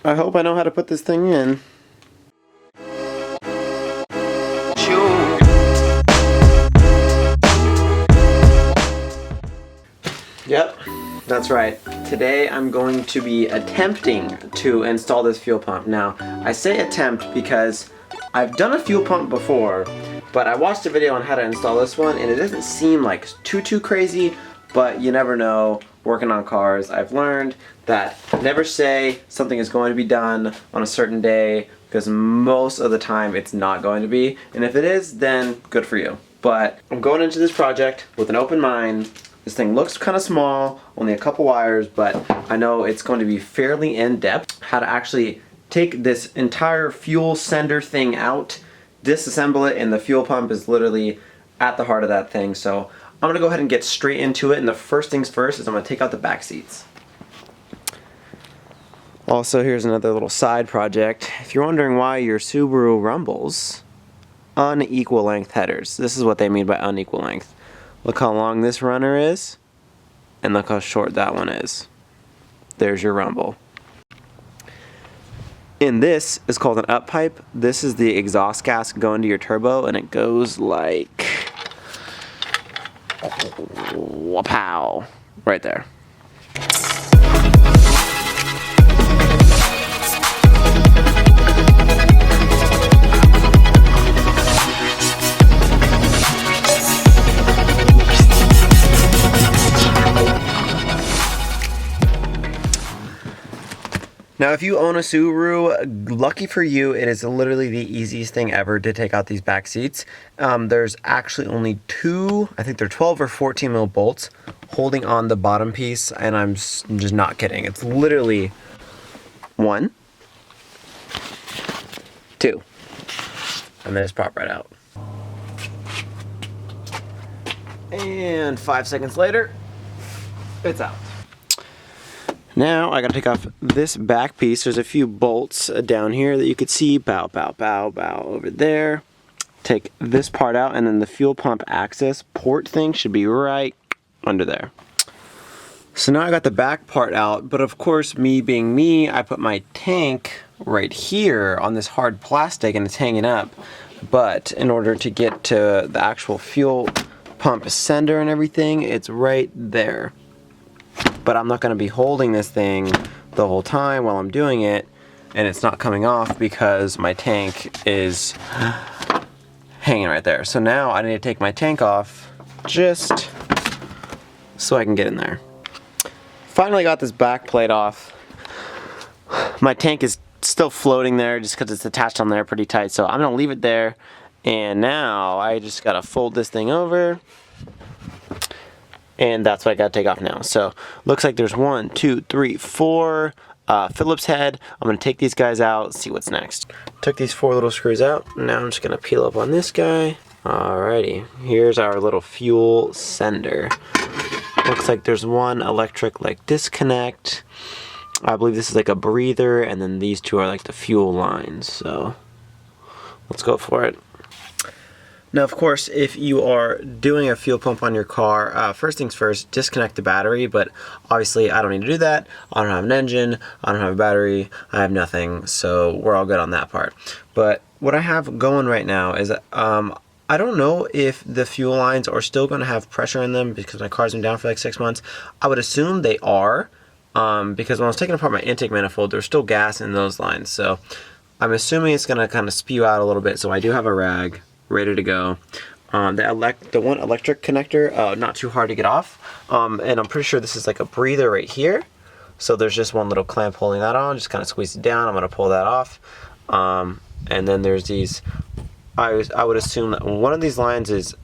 I hope I know how to put this thing in. Yep, that's right. Today I'm going to be attempting to install this fuel pump. Now, I say attempt because I've done a fuel pump before, but I watched a video on how to install this one and it doesn't seem like too crazy, but you never know. Working on cars, I've learned that never say something is going to be done on a certain day, because most of the time it's not going to be, and if it is, then good for you. But I'm going into this project with an open mind. This thing looks kind of small, only a couple wires, but I know it's going to be fairly in-depth. How to actually take this entire fuel sender thing out, disassemble it, and the fuel pump is literally at the heart of that thing. So I'm gonna go ahead and get straight into it, and the first things first is I'm gonna take out the back seats. Also, here's another little side project. If you're wondering why your Subaru rumbles, unequal length headers. This is what they mean by unequal length. Look how long this runner is, and look how short that one is. There's your rumble. And this is called an up pipe. This is the exhaust gas going to your turbo, and it goes like wapow, right there. Now, if you own a Subaru, lucky for you, it is literally the easiest thing ever to take out these back seats. There's actually only two, I think they're 12 or 14 mil bolts holding on the bottom piece, and I'm just not kidding. It's literally 1, 2, and then it's pop right out. And 5 seconds later, it's out. Now I gotta take off this back piece. There's a few bolts down here that you could see. Bow, bow, bow, bow over there. Take this part out, and then the fuel pump access port thing should be right under there. So now I got the back part out, but of course, me being me, I put my tank right here on this hard plastic and it's hanging up. But in order to get to the actual fuel pump sender and everything, it's right there. But I'm not going to be holding this thing the whole time while I'm doing it, and it's not coming off because my tank is hanging right there. So now I need to take my tank off just so I can get in there. Finally got this back plate off. My tank is still floating there just because it's attached on there pretty tight, so I'm going to leave it there. And now I just got to fold this thing over. And that's what I gotta take off now. So looks like there's 1, 2, 3, 4 Phillips head. I'm gonna take these guys out, see what's next. Took these 4 little screws out. Now I'm just gonna peel up on this guy. Alrighty, here's our little fuel sender. Looks like there's one electric like disconnect. I believe this is like a breather, and then these 2 are like the fuel lines. So let's go for it. Now, of course, if you are doing a fuel pump on your car, first things first, disconnect the battery, but obviously I don't need to do that. I don't have an engine, I don't have a battery, I have nothing, so we're all good on that part. But what I have going right now is I don't know if the fuel lines are still going to have pressure in them because my car's been down for like 6 months. I would assume they are, because when I was taking apart my intake manifold, there's still gas in those lines, so I'm assuming it's going to kind of spew out a little bit, so I do have a rag ready to go. The one electric connector, not too hard to get off, and I'm pretty sure this is like a breather right here, so there's just one little clamp holding that on. Just kind of squeeze it down. I'm going to pull that off, and then there's these. I would assume that one of these lines is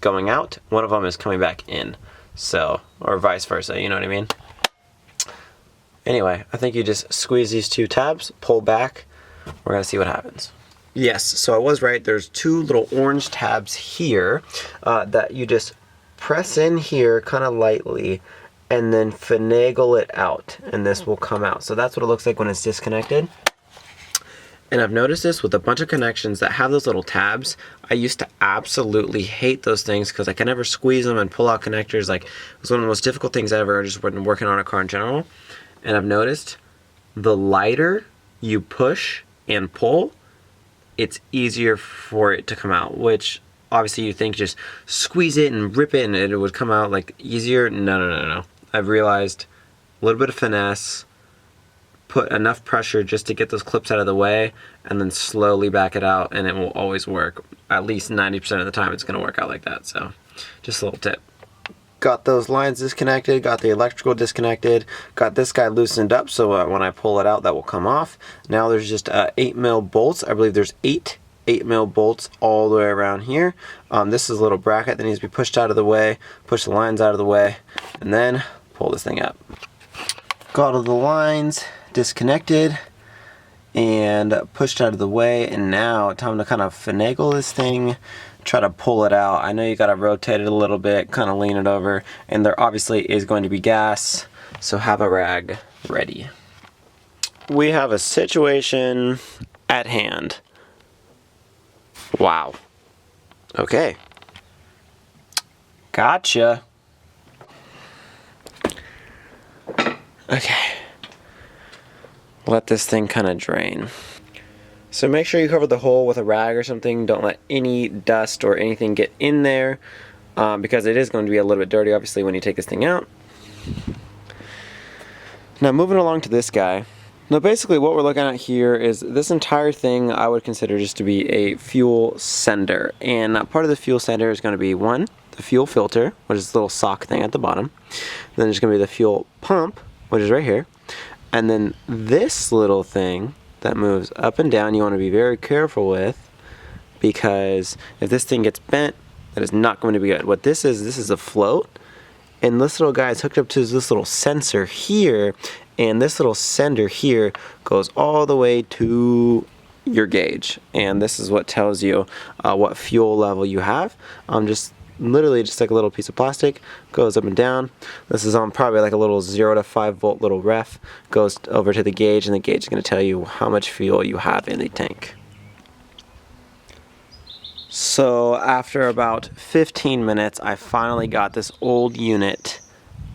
going out, one of them is coming back in, so, or vice versa, you know what I mean? Anyway, I think you just squeeze these 2 tabs, pull back, we're going to see what happens. Yes, so I was right. There's 2 little orange tabs here that you just press in here kind of lightly and then finagle it out, and this will come out. So that's what it looks like when it's disconnected. And I've noticed this with a bunch of connections that have those little tabs. I used to absolutely hate those things because I can never squeeze them and pull out connectors. Like, it was one of the most difficult things ever, just when working on a car in general. And I've noticed the lighter you push and pull, it's easier for it to come out, which obviously you think just squeeze it and rip it and it would come out like easier. No. I've realized a little bit of finesse, put enough pressure just to get those clips out of the way, and then slowly back it out, and it will always work. At least 90% of the time it's going to work out like that. So just a little tip. Got those lines disconnected, got the electrical disconnected, got this guy loosened up so when I pull it out that will come off. Now there's just 8mm bolts. I believe there's 8mm bolts all the way around here. This is a little bracket that needs to be pushed out of the way, push the lines out of the way, and then pull this thing up. Got all the lines disconnected and pushed out of the way, and now time to kind of finagle this thing, try to pull it out. I know you gotta rotate it a little bit, kind of lean it over, and there obviously is going to be gas, so have a rag ready. We have a situation at hand. Wow. Okay. Gotcha. Okay. Let this thing kind of drain. So make sure you cover the hole with a rag or something. Don't let any dust or anything get in there because it is going to be a little bit dirty obviously when you take this thing out. Now moving along to this guy. Now basically what we're looking at here is this entire thing I would consider just to be a fuel sender. And part of the fuel sender is going to be one, the fuel filter, which is this little sock thing at the bottom. Then there's going to be the fuel pump, which is right here. And then this little thing that moves up and down you want to be very careful with, because if this thing gets bent, that is not going to be good. What this is a float, and this little guy is hooked up to this little sensor here, and this little sender here goes all the way to your gauge, and this is what tells you what fuel level you have. Literally just like a little piece of plastic, goes up and down. This is on probably like a little 0 to 5 volt little ref, goes over to the gauge, and the gauge is going to tell you how much fuel you have in the tank. So after about 15 minutes, I finally got this old unit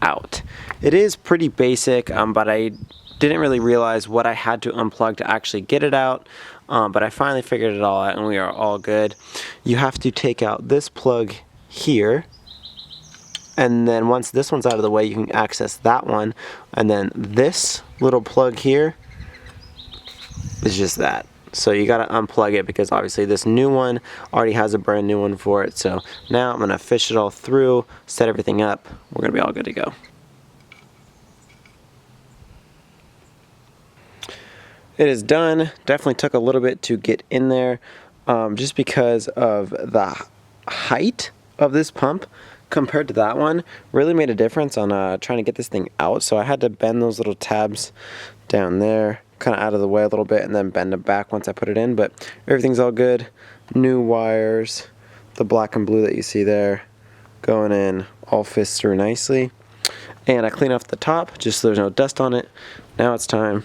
out. It is pretty basic, but I didn't really realize what I had to unplug to actually get it out. But I finally figured it all out, and we are all good. You have to take out this plug here, and then once this one's out of the way you can access that one, and then this little plug here is just that. So you gotta unplug it because obviously this new one already has a brand new one for it. So now I'm gonna fish it all through, set everything up, we're gonna be all good to go. It is done. Definitely took a little bit to get in there just because of the height of this pump compared to that one really made a difference on trying to get this thing out. So I had to bend those little tabs down there kind of out of the way a little bit and then bend them back once I put it in, but everything's all good. New wires, the black and blue that you see there going in, all fits through nicely, and I clean off the top just so there's no dust on it. Now it's time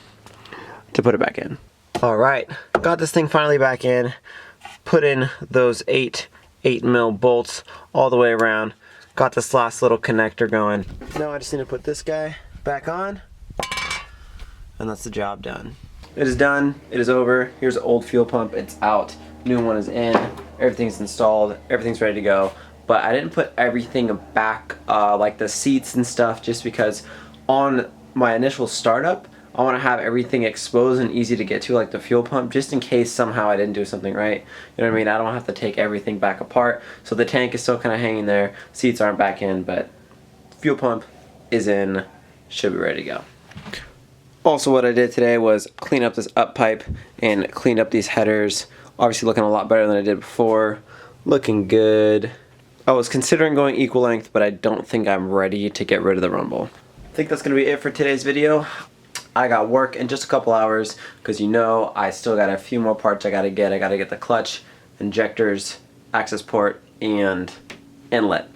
to put it back in. Alright, got this thing finally back in, put in those 8mm bolts all the way around, got this last little connector going. Now I just need to put this guy back on, and that's the job done. It is done, it is over. Here's the old fuel pump, it's out, new one is in, everything's installed, everything's ready to go. But I didn't put everything back, like the seats and stuff, just because on my initial startup, I want to have everything exposed and easy to get to, like the fuel pump, just in case somehow I didn't do something right. You know what I mean? I don't have to take everything back apart. So the tank is still kind of hanging there, seats aren't back in, but fuel pump is in, should be ready to go. Also, what I did today was clean up this up pipe and clean up these headers. Obviously looking a lot better than I did before. Looking good. I was considering going equal length, but I don't think I'm ready to get rid of the rumble. I think that's going to be it for today's video. I got work in just a couple hours because you know I still got a few more parts I got to get. I got to get the clutch, injectors, access port, and inlet.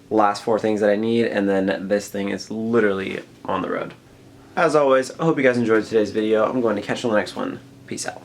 Last 4 things that I need, and then this thing is literally on the road. As always, I hope you guys enjoyed today's video. I'm going to catch you on the next one. Peace out.